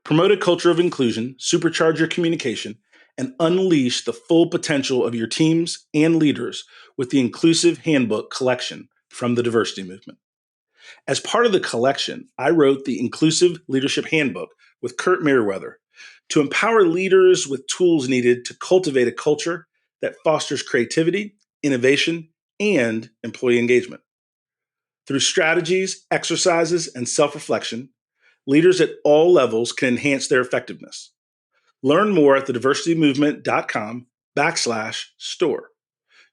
Promote a culture of inclusion, supercharge your communication, and unleash the full potential of your teams and leaders with the Inclusive Handbook collection from the Diversity Movement. As part of the collection, I wrote the Inclusive Leadership Handbook with Kurt Merriweather to empower leaders with tools needed to cultivate a culture that fosters creativity, innovation, and employee engagement. Through strategies, exercises, and self-reflection, leaders at all levels can enhance their effectiveness. Learn more at thediversitymovement.com/store.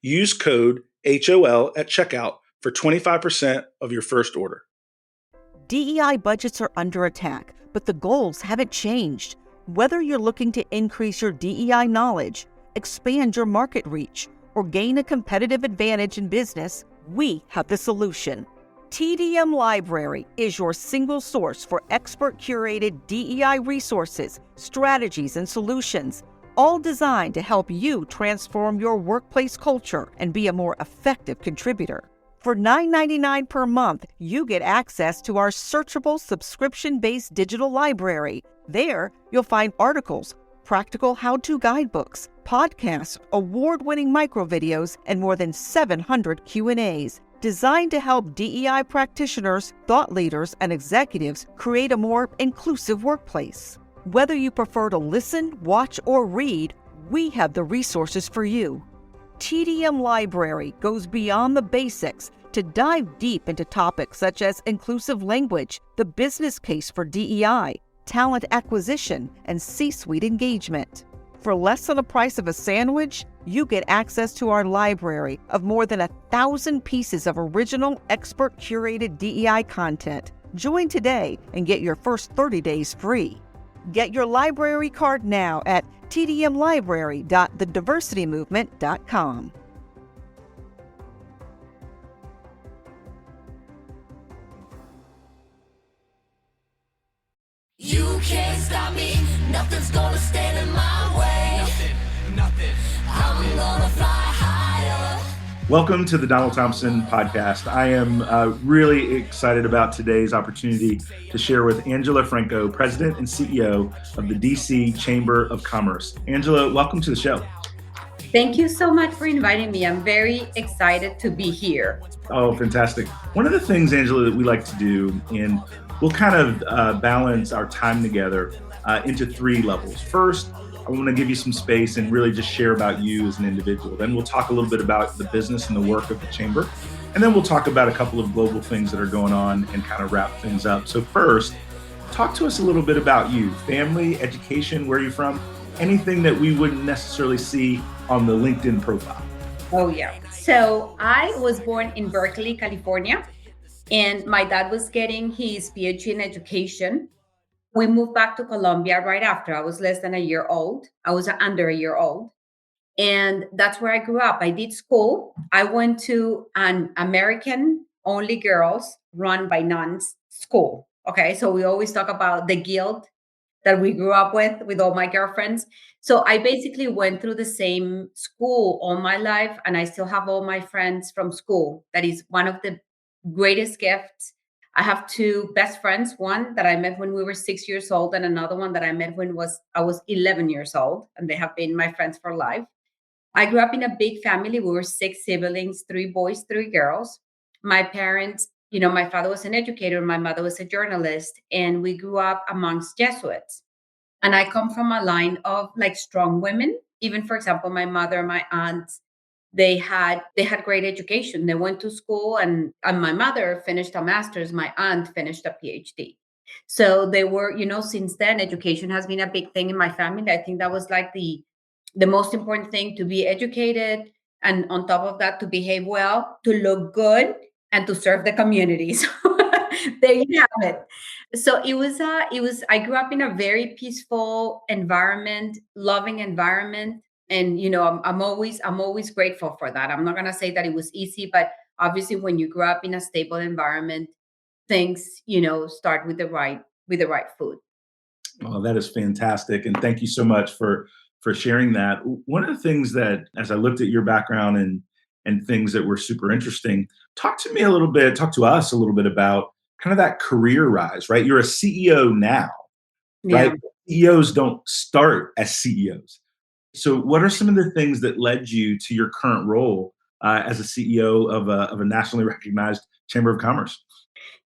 Use code HOL at checkout for 25% of your first order. DEI budgets are under attack, but the goals haven't changed. Whether you're looking to increase your DEI knowledge, expand your market reach, or gain a competitive advantage in business, we have the solution. TDM Library is your single source for expert-curated DEI resources, strategies, and solutions, all designed to help you transform your workplace culture and be a more effective contributor. For $9.99 per month, you get access to our searchable subscription-based digital library. There, you'll find articles, practical how-to guidebooks, podcasts, award-winning microvideos, and more than 700 Q&As, designed to help DEI practitioners, thought leaders, and executives create a more inclusive workplace. Whether you prefer to listen, watch, or read, we have the resources for you. TDM Library goes beyond the basics to dive deep into topics such as inclusive language, the business case for DEI, talent acquisition, and C-suite engagement. For less than the price of a sandwich, you get access to our library of more than 1,000 pieces of original, expert-curated DEI content. Join today and get your first 30 days free. Get your library card now at tdmlibrary.thediversitymovement.com. You can't stop me, nothing's gonna stand in my way. Nothing. I'm gonna fly higher. Welcome to the Donald Thompson podcast. I am really excited about today's opportunity to share with Angela Franco, President and CEO of the DC Chamber of Commerce. Angela, welcome to the show. Thank you so much for inviting me. I'm very excited to be here. Oh, fantastic. One of the things, Angela, that we like to do, and we'll kind of balance our time together into three levels. First, I want to give you some space and really just share about you as an individual. Then we'll talk a little bit about the business and the work of the Chamber. And then we'll talk about a couple of global things that are going on and kind of wrap things up. So first, talk to us a little bit about you, family, education, where you're from, anything that we wouldn't necessarily see on the LinkedIn profile. Oh, yeah. So I was born in Berkeley, California, and my dad was getting his PhD in education. We moved back to Colombia right after. I was less than a year old. I was under a year old. And that's where I grew up. I did school. I went to an American only girls run by nuns school. Okay. So we always talk about the guilt that we grew up with all my girlfriends. So I basically went through the same school all my life. And I still have all my friends from school. That is one of the greatest gifts. I have two best friends, one that I met when we were 6 years old and another one that I met when I was 11 years old, and they have been my friends for life. I grew up in a big family. We were 6 siblings, 3 boys, 3 girls. My parents, my father was an educator, my mother was a journalist, and we grew up amongst Jesuits. And I come from a line of like strong women. Even, for example, my mother, my aunts, they had great education. They went to school, and my mother finished a master's. My aunt finished a PhD. So they were, since then, education has been a big thing in my family. I think that was like the most important thing, to be educated, and on top of that, to behave well, to look good, and to serve the community. So there you have it. So it was, I grew up in a very peaceful environment, loving environment. And, I'm always grateful for that. I'm not going to say that it was easy, but obviously when you grow up in a stable environment, things, start with the right food. Well, that is fantastic. And thank you so much for sharing that. One of the things that, as I looked at your background and things that were super interesting, talk to us a little bit about kind of that career rise, right? You're a CEO now, right? Yeah. CEOs don't start as CEOs. So, what are some of the things that led you to your current role as a CEO of a nationally recognized chamber of commerce?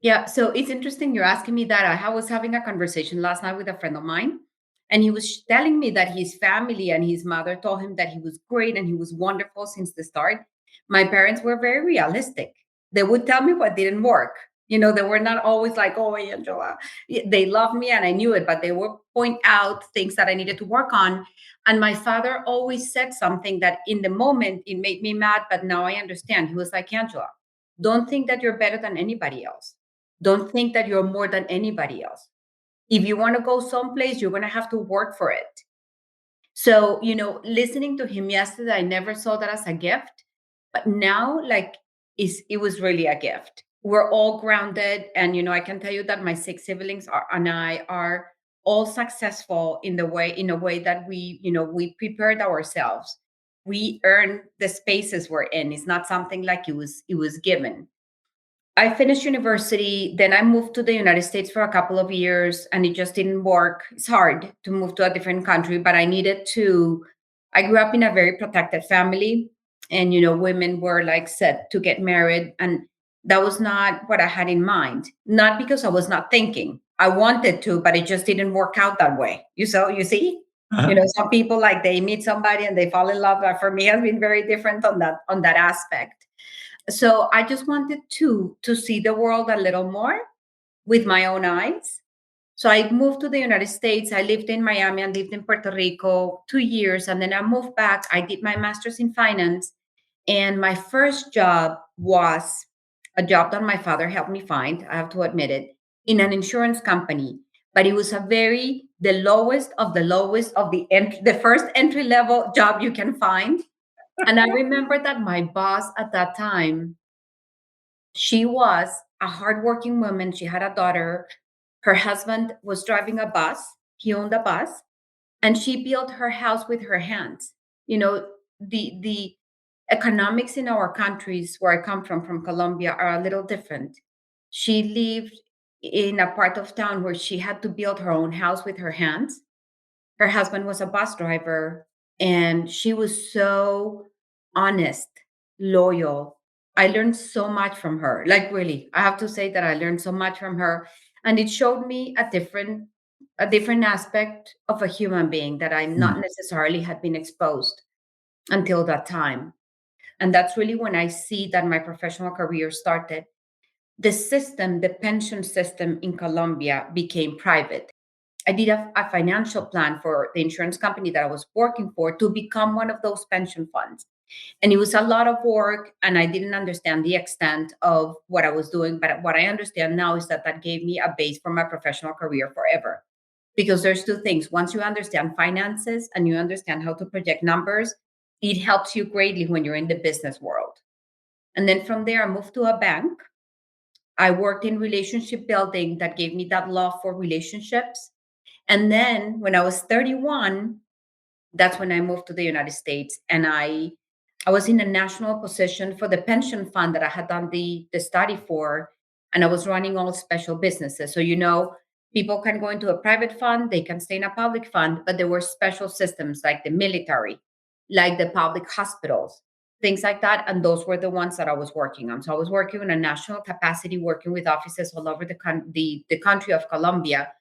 Yeah, so it's interesting you're asking me that. I was having a conversation last night with a friend of mine, and he was telling me that his family and his mother told him that he was great and he was wonderful since the start. My parents were very realistic. They would tell me what didn't work. They were not always like, "Oh, Angela." They loved me and I knew it, but they would point out things that I needed to work on. And my father always said something that in the moment it made me mad, but now I understand. He was like, "Angela, don't think that you're better than anybody else. Don't think that you're more than anybody else. If you want to go someplace, you're going to have to work for it." So, listening to him yesterday, I never saw that as a gift, but now, like, it was really a gift. We're all grounded, and I can tell you that my six siblings and I are all successful in a way that we prepared ourselves. We earned the spaces we're in. It's not something like it was given. I finished university, then I moved to the United States for a couple of years and it just didn't work. It's hard to move to a different country, but I needed to. I grew up in a very protected family, and women were like set to get married, and that was not what I had in mind. Not because I was not thinking. I wanted to, but it just didn't work out that way. You see? Some people like they meet somebody and they fall in love. But for me, it has been very different on that aspect. So I just wanted to see the world a little more with my own eyes. So I moved to the United States. I lived in Miami and lived in Puerto Rico 2 years, and then I moved back. I did my master's in finance, and my first job was a job that my father helped me find. I have to admit it, in an insurance company. But it was the lowest of the lowest of the first entry level job you can find. And I remember that my boss at that time, she was a hardworking woman. She had a daughter. Her husband was driving a bus. He owned a bus, and she built her house with her hands. The economics in our countries where I come from Colombia, are a little different. She lived in a part of town where she had to build her own house with her hands. Her husband was a bus driver, and she was so honest, loyal. I learned so much from her. Like, really, I have to say that I learned so much from her, and it showed me a different aspect of a human being that I not necessarily had been exposed until that time. And that's really when I see that my professional career started. The pension system in Colombia became private. I did a financial plan for the insurance company that I was working for to become one of those pension funds. And it was a lot of work, and I didn't understand the extent of what I was doing. But what I understand now is that that gave me a base for my professional career forever. Because there's two things. Once you understand finances and you understand how to project numbers, it helps you greatly when you're in the business world. And then from there, I moved to a bank. I worked in relationship building that gave me that love for relationships. And then when I was 31, that's when I moved to the United States, and I was in a national position for the pension fund that I had done the study for, and I was running all special businesses. So people can go into a private fund, they can stay in a public fund, but there were special systems like the military, like the public hospitals, things like that, and those were the ones that I was working on. So I was working in a national capacity, working with offices all over the country of Colombia,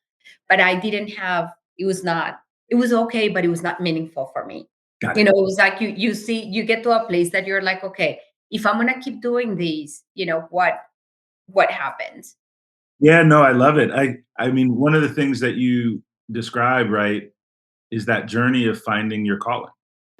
but I didn't have. It was okay, but it was not meaningful for me. Got it. It was like you get to a place that you're like, okay, if I'm gonna keep doing these, what happens? Yeah, no, I love it. I mean, one of the things that you describe, right, is that journey of finding your calling.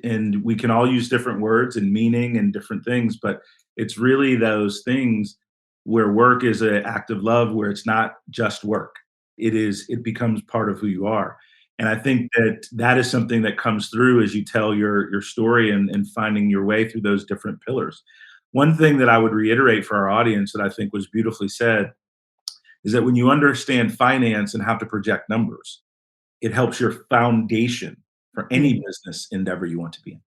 And we can all use different words and meaning and different things, but it's really those things where work is an act of love, where it's not just work. It becomes part of who you are. And I think that that is something that comes through as you tell your story and finding your way through those different pillars. One thing that I would reiterate for our audience that I think was beautifully said is that when you understand finance and how to project numbers, it helps your foundation for any business endeavor you want to be in,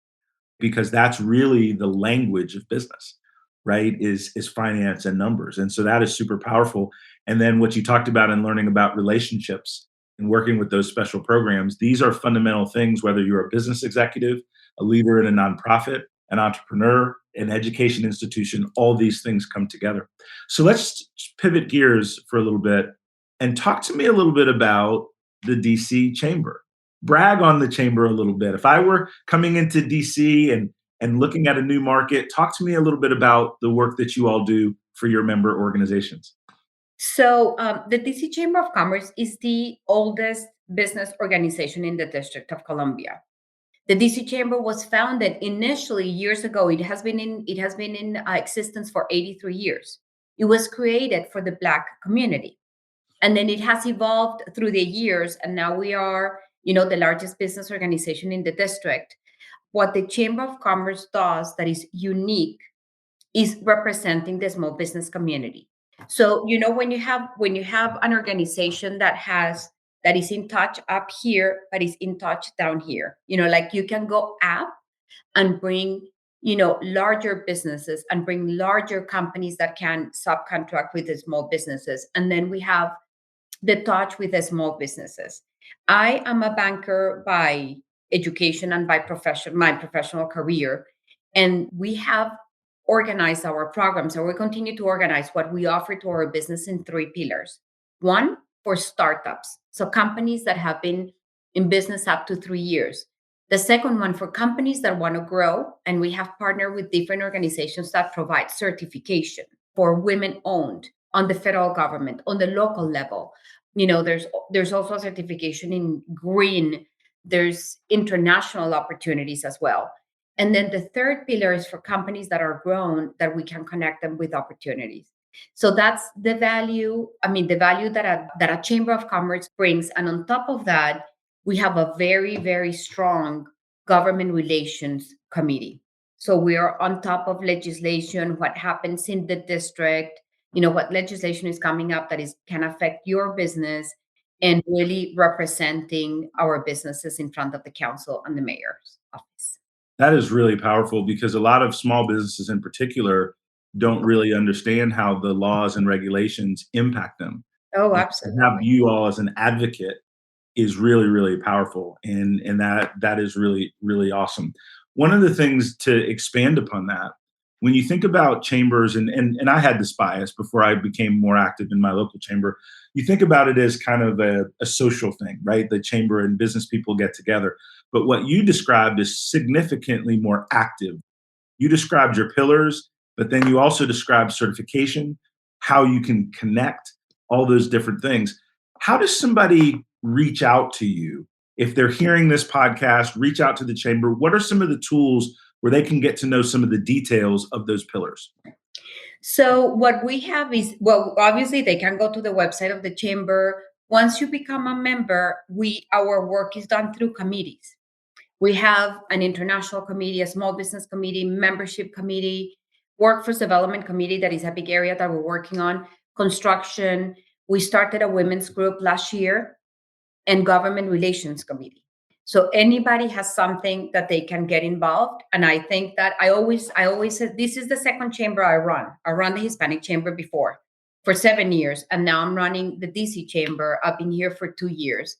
because that's really the language of business, right? Is finance and numbers. And so that is super powerful. And then what you talked about in learning about relationships, and working with those special programs. These are fundamental things, whether you're a business executive, a leader in a nonprofit, an entrepreneur, an education institution, all these things come together. So let's pivot gears for a little bit and talk to me a little bit about the DC Chamber. Brag on the chamber a little bit. If I were coming into DC and looking at a new market, talk to me a little bit about the work that you all do for your member organizations. So, the DC Chamber of Commerce is the oldest business organization in the District of Columbia. The DC Chamber was founded initially years ago. It has been in existence for 83 years. It was created for the Black community, and then it has evolved through the years, and now we are, the largest business organization in the district. What the Chamber of Commerce does that is unique is representing the small business community. So, when you have an organization that is in touch up here but is in touch down here, like you can go up and bring larger businesses and bring larger companies that can subcontract with the small businesses, and then we have the touch with the small businesses. I am a banker by education and by profession, my professional career, and we have organized our programs, and we continue to organize what we offer to our business in three pillars. One, for startups, so companies that have been in business up to 3 years. The second one, for companies that want to grow, and we have partnered with different organizations that provide certification for women owned on the federal government, on the local level. There's also certification in green. There's international opportunities as well. And then the third pillar is for companies that are grown, that we can connect them with opportunities. So that's the value. I mean, the value that a chamber of commerce brings. And on top of that, we have a very, very strong government relations committee. So we are on top of legislation, what happens in the district, what legislation is coming up that can affect your business, and really representing our businesses in front of the council and the mayor's office. That is really powerful because a lot of small businesses in particular don't really understand how the laws and regulations impact them. Oh, And to have absolutely. you all as an advocate is really, really powerful. And that is really, really awesome. One of the things to expand upon that, when you think about chambers, and I had this bias before I became more active in my local chamber, you think about it as kind of a social thing, right? The chamber and business people get together. But what you described is significantly more active. You described your pillars, but then you also described certification, how you can connect, all those different things. How does somebody reach out to you if they're hearing this podcast, reach out to the chamber? What are some of the tools where they can get to know some of the details of those pillars? So what we have is, well, obviously they can go to the website of the chamber. Once you become a member, our work is done through committees. We have an international committee, a small business committee, membership committee, workforce development committee, that is a big area that we're working on, construction. We started a women's group last year, and government relations committee. So anybody has something that they can get involved. And I think that I always said, this is the second chamber I run. I run the Hispanic chamber before for 7 years, and now I'm running the DC chamber. I've been here for 2 years.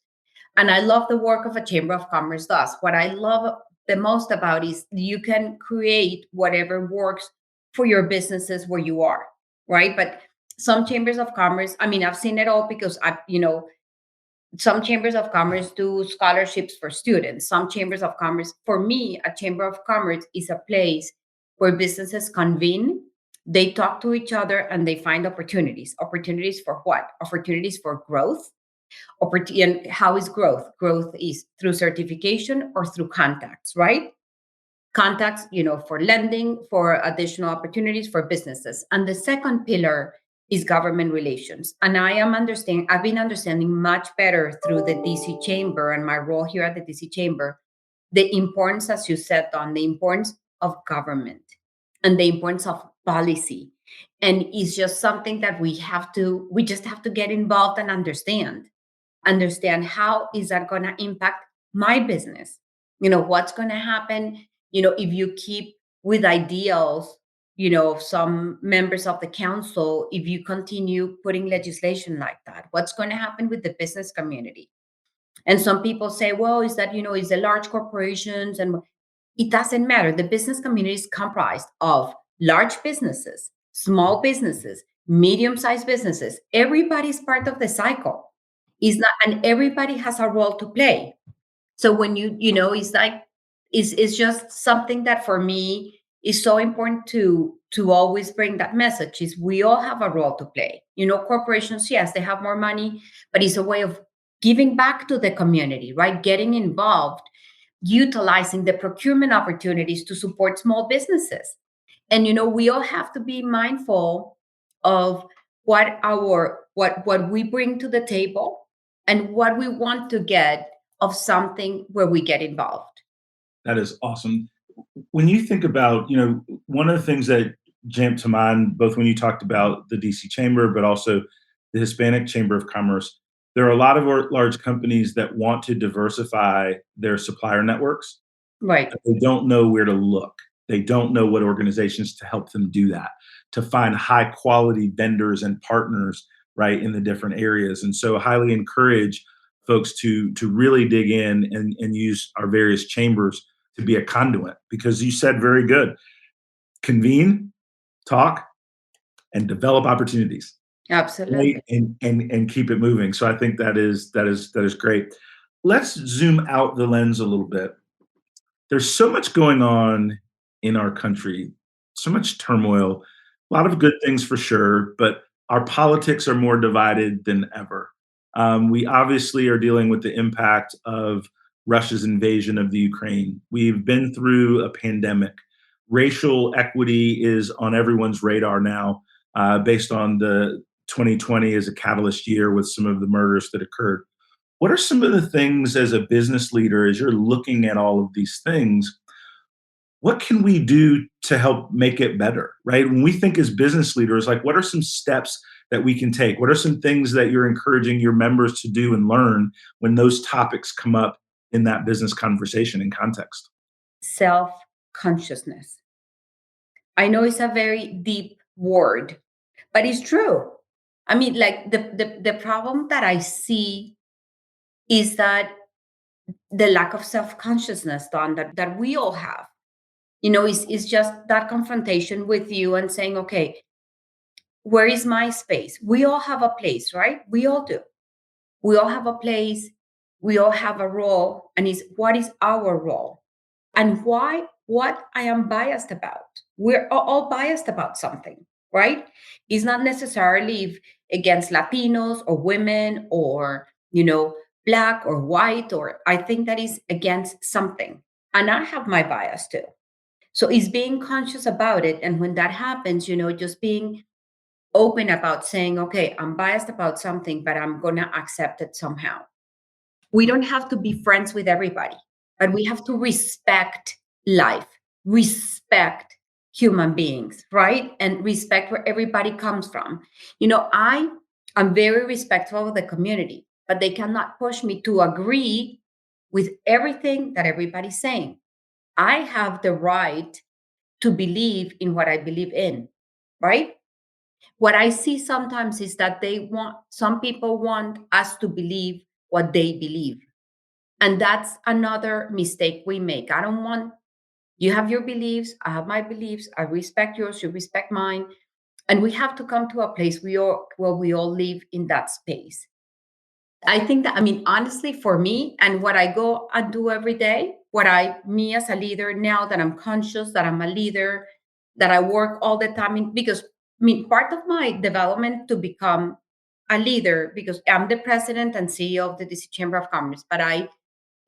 And I love the work of a chamber of commerce does. What I love the most about is you can create whatever works for your businesses where you are, right? But some chambers of commerce, I mean, I've seen it all because some chambers of commerce do scholarships for students. Some chambers of commerce, for me, a chamber of commerce is a place where businesses convene, they talk to each other, and they find opportunities. Opportunities for what? Opportunities for growth. And how is growth? Growth is through certification or through contacts, right? Contacts, for lending, for additional opportunities for businesses. And the second pillar is government relations. And I've been understanding much better through the DC Chamber and my role here at the DC Chamber, the importance, as you said, Don, the importance of government and the importance of policy. And it's just something that we just have to get involved and understand how is that going to impact my business. What's going to happen, if you keep with ideals, some members of the council, if you continue putting legislation like that, what's going to happen with the business community? And some people say, well, is that, it's the large corporations, and it doesn't matter. The business community is comprised of large businesses, small businesses, medium-sized businesses. Everybody's part of the cycle. Is not, and everybody has a role to play. So when it's like, it's just something that for me is so important to always bring that message, is we all have a role to play. Corporations, yes, they have more money, but it's a way of giving back to the community, right? Getting involved, utilizing the procurement opportunities to support small businesses. And we all have to be mindful of what we bring to the table and what we want to get of something where we get involved. That is awesome. When you think about, one of the things that jumped to mind, both when you talked about the DC Chamber, but also the Hispanic Chamber of Commerce, there are a lot of large companies that want to diversify their supplier networks. Right. They don't know where to look. They don't know what organizations to help them do that, to find high quality vendors and partners, right, in the different areas. And so I highly encourage folks to really dig in and use our various chambers to be a conduit, because you said very good. Convene, talk, and develop opportunities. Absolutely. Right? And keep it moving. So I think that is great. Let's zoom out the lens a little bit. There's so much going on in our country, so much turmoil, a lot of good things for sure, but our politics are more divided than ever. We obviously are dealing with the impact of Russia's invasion of the Ukraine. We've been through a pandemic. Racial equity is on everyone's radar now, based on the 2020 as a catalyst year with some of the murders that occurred. What are some of the things as a business leader, as you're looking at all of these things, what can we do to help make it better, right? When we think as business leaders, like what are some steps that we can take? What are some things that you're encouraging your members to do and learn when those topics come up in that business conversation and context? Self-consciousness. I know it's a very deep word, but it's true. I mean, like the problem that I see is that the lack of self-consciousness, Don, that we all have. Is just that confrontation with you and saying, okay, where is my space? We all have a place, right? We all do. We all have a place. We all have a role. And what is our role? And why? What I am biased about. We're all biased about something, right? It's not necessarily against Latinos or women or, Black or white, or I think that is against something. And I have my bias too. So it's being conscious about it. And when that happens, just being open about saying, okay, I'm biased about something, but I'm going to accept it somehow. We don't have to be friends with everybody, but we have to respect life, respect human beings, right? And respect where everybody comes from. I am very respectful of the community, but they cannot push me to agree with everything that everybody's saying. I have the right to believe in what I believe in, right? What I see sometimes is that some people want us to believe what they believe. And that's another mistake we make. I don't want, you have your beliefs, I have my beliefs, I respect yours, you respect mine. And we have to come to a place where we all live in that space. I think that, honestly, for me and what I go and do every day, me as a leader, now that I'm conscious that I'm a leader, that I work all the time, because part of my development to become a leader, because I'm the president and CEO of the DC Chamber of Commerce, but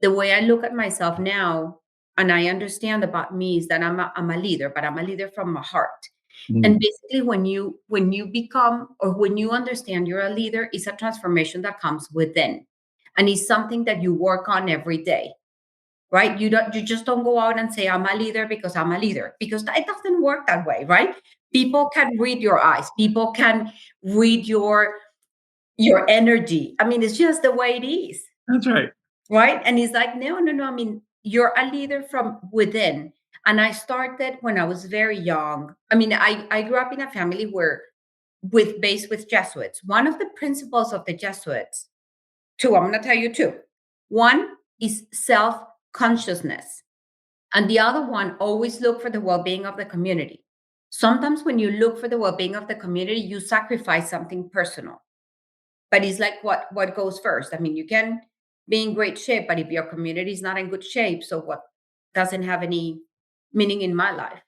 the way I look at myself now and I understand about me is that I'm a leader, but I'm a leader from my heart. And basically, when you become, or when you understand you're a leader, it's a transformation that comes within, and it's something that you work on every day, right? You just don't go out and say I'm a leader because I'm a leader, because it doesn't work that way, right? People can read your eyes. People can read your energy. It's just the way it is. That's right. Right? And he's like, no. You're a leader from within. And I started when I was very young. I grew up in a family based with Jesuits. One of the principles of the Jesuits, I'm going to tell you two. One is self consciousness, and the other one, always look for the well being of the community. Sometimes when you look for the well being of the community, you sacrifice something personal. But it's like what goes first? I mean, you can be in great shape, but if your community is not in good shape, so what doesn't have any meaning in my life?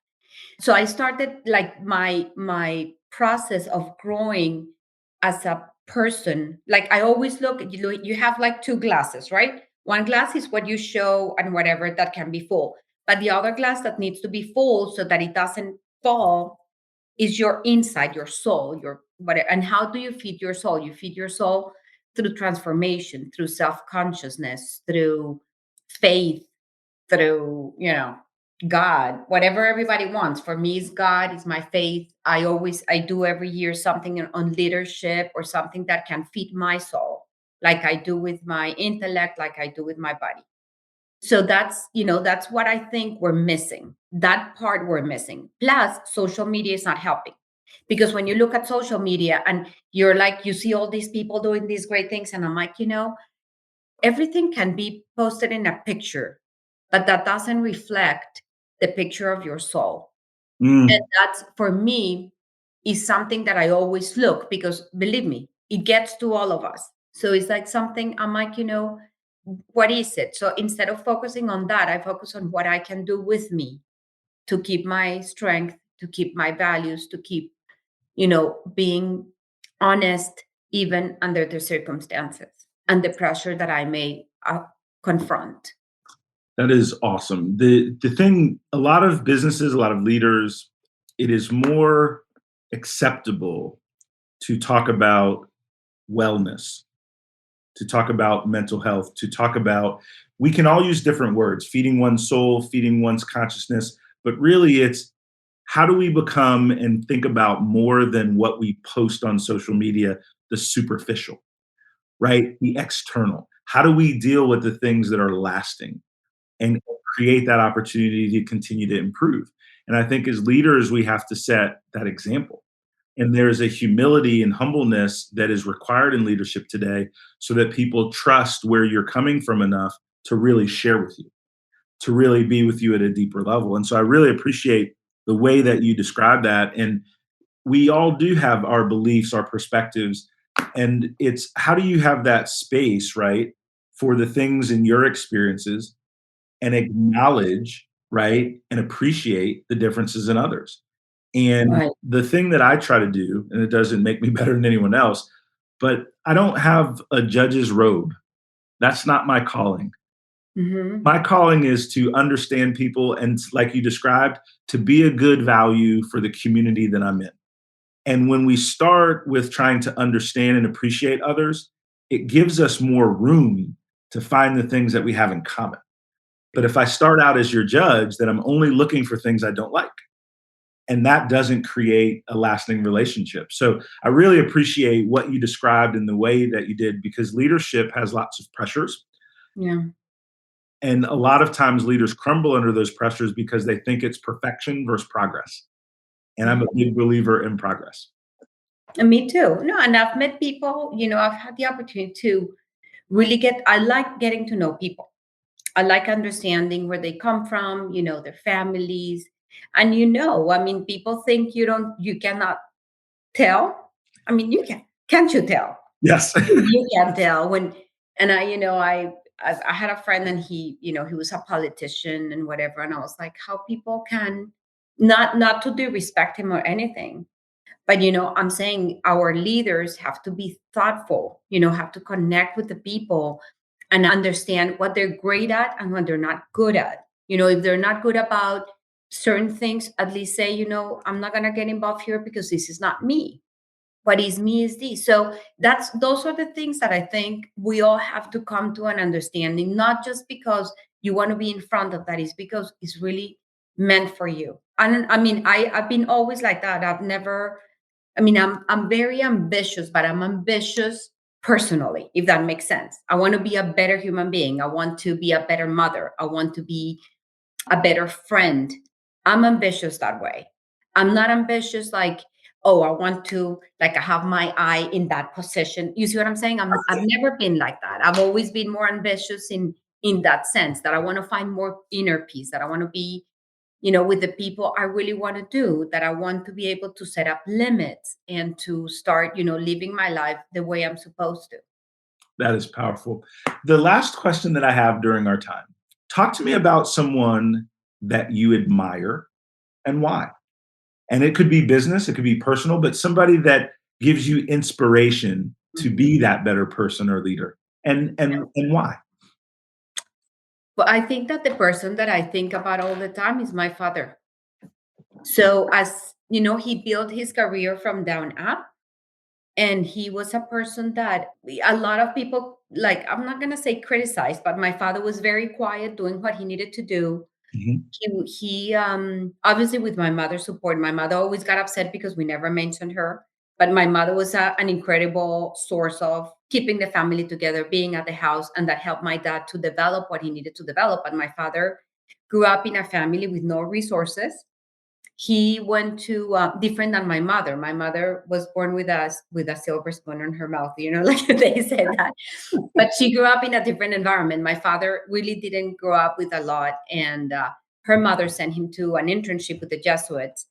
So I started like my process of growing as a person. Like I always you have like two glasses, right? One glass is what you show and whatever that can be full, but the other glass that needs to be full so that it doesn't fall is your inside, your soul, your whatever. And how do you feed your soul? You feed your soul through transformation, through self-consciousness, through faith, through, God, whatever everybody wants. For me, is God, is my faith. I do every year something on leadership or something that can feed my soul, like I do with my intellect, like I do with my body. So that's what I think we're missing. That part we're missing. Plus, social media is not helping. Because when you look at social media and you're like, you see all these people doing these great things, and I'm like, everything can be posted in a picture, but that doesn't reflect the picture of your soul. And Mm, that's, for me, is something that I always look, because believe me, it gets to all of us. So it's like something I'm like, what is it? So instead of focusing on that, I focus on what I can do with me to keep my strength, to keep my values, to keep, being honest, even under the circumstances and the pressure that I may confront. that is awesome. The thing, a lot of businesses, a lot of leaders, it is more acceptable to talk about wellness, to talk about mental health, to talk about, we can all use different words, feeding one's soul, feeding one's consciousness, but really it's how do we become and think about more than what we post on social media, the superficial, right? The external. How do we deal with the things that are lasting and create that opportunity to continue to improve? And I think as leaders, we have to set that example. And there's a humility and humbleness that is required in leadership today so that people trust where you're coming from enough to really share with you, to really be with you at a deeper level. And so I really appreciate the way that you describe that. And we all do have our beliefs, our perspectives. And it's how do you have that space, right, for the things in your experiences and acknowledge, right, and appreciate the differences in others. And Right. the thing that I try to do, and it doesn't make me better than anyone else, but I don't have a judge's robe. That's not my calling. Hmm. My calling is to understand people and, like you described, to be a good value for the community that I'm in. And when we start with trying to understand and appreciate others, it gives us more room to find the things that we have in common. But if I start out as your judge, then I'm only looking for things I don't like. And that doesn't create a lasting relationship. So I really appreciate what you described in the way that you did, because leadership has lots of pressures. Yeah. And a lot of times leaders crumble under those pressures because they think it's perfection versus progress. And I'm a big believer in progress. And me too. No, and I've met people, I've had the opportunity to really I like getting to know people. I like understanding where they come from, their families. And I mean, people think you cannot tell. I mean, you can. Can't you tell? Yes. You can tell when, and I had a friend, and he was a politician and whatever. And I was like, how people can not to disrespect him or anything. But I'm saying our leaders have to be thoughtful, have to connect with the people and understand what they're great at and what they're not good at. If they're not good about certain things, at least say, I'm not gonna get involved here because this is not me. What is me is this. So those are the things that I think we all have to come to an understanding, not just because you want to be in front of that, is because it's really meant for you. And I mean, I've been always like that. I've never, I mean, I'm very ambitious, but I'm ambitious personally, if that makes sense. I want to be a better human being. I want to be a better mother. I want to be a better friend. I'm ambitious that way. I'm not ambitious like, oh, I want to like have my eye in that position. You see what I'm saying? I've never been like that. I've always been more ambitious in that sense, that I want to find more inner peace, that I want to be, with the people I really want to do, that I want to be able to set up limits and to start, living my life the way I'm supposed to. That is powerful. The last question that I have during our time, talk to me about someone that you admire and why. And it could be business, it could be personal, but somebody that gives you inspiration to be that better person or leader. And why? But I think that the person that I think about all the time is my father. So as he built his career from down up, and he was a person that a lot of people, like, I'm not going to say criticize, but my father was very quiet doing what he needed to do. Mhm. He obviously, with my mother's support, my mother always got upset because we never mentioned her, but my mother was an incredible source of keeping the family together, being at the house, and that helped my dad to develop what he needed to develop. And my father grew up in a family with no resources. He went to different than my mother. My mother was born with us with a silver spoon in her mouth, like they said that. But she grew up in a different environment. My father really didn't grow up with a lot, and her mother sent him to an internship with the Jesuits,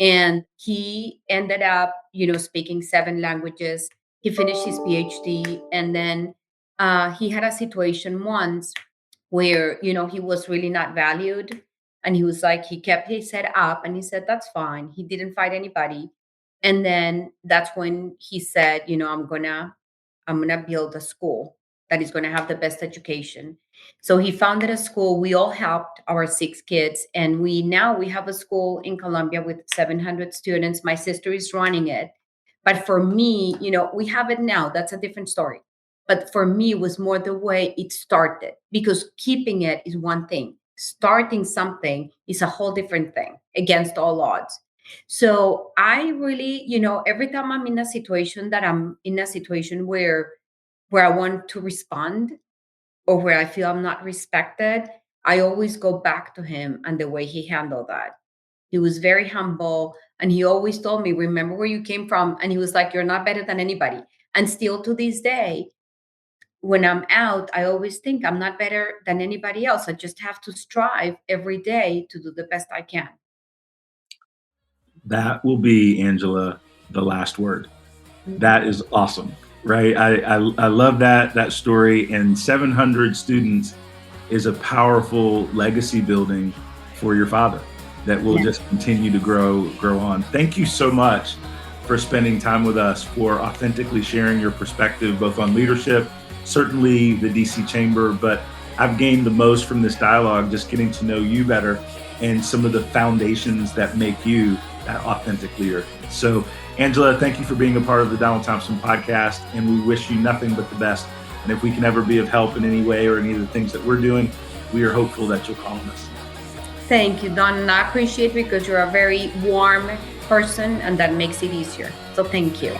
and he ended up, speaking 7 languages. He finished his PhD, and then he had a situation once where he was really not valued, and he was like, he kept his head up, and he said that's fine. He didn't fight anybody, and then that's when he said, I'm gonna build a school that is gonna have the best education. So he founded a school. We all helped our 6 kids, and we have a school in Colombia with 700 students. My sister is running it, but for me, we have it now. That's a different story. But for me, it was more the way it started, because keeping it is one thing. Starting something is a whole different thing, against all odds. So I really, every time I'm in a situation where I want to respond, or where I feel I'm not respected, I always go back to him and the way he handled that. He was very humble, and he always told me, remember where you came from. And he was like, you're not better than anybody. And still to this day, when I'm out, I always think I'm not better than anybody else. I just have to strive every day to do the best I can. That will be, Angela, the last word. That is awesome, right? I love that story. And 700 students is a powerful legacy building for your father that will just continue to grow on. Thank you so much for spending time with us, for authentically sharing your perspective, both on leadership, certainly the DC Chamber, but I've gained the most from this dialogue, just getting to know you better and some of the foundations that make you that authentic leader. So, Angela, thank you for being a part of the Donald Thompson podcast, and we wish you nothing but the best. And if we can ever be of help in any way or any of the things that we're doing, we are hopeful that you'll call on us. Thank you, Don. And I appreciate it, because you're a very warm person, and that makes it easier. So thank you.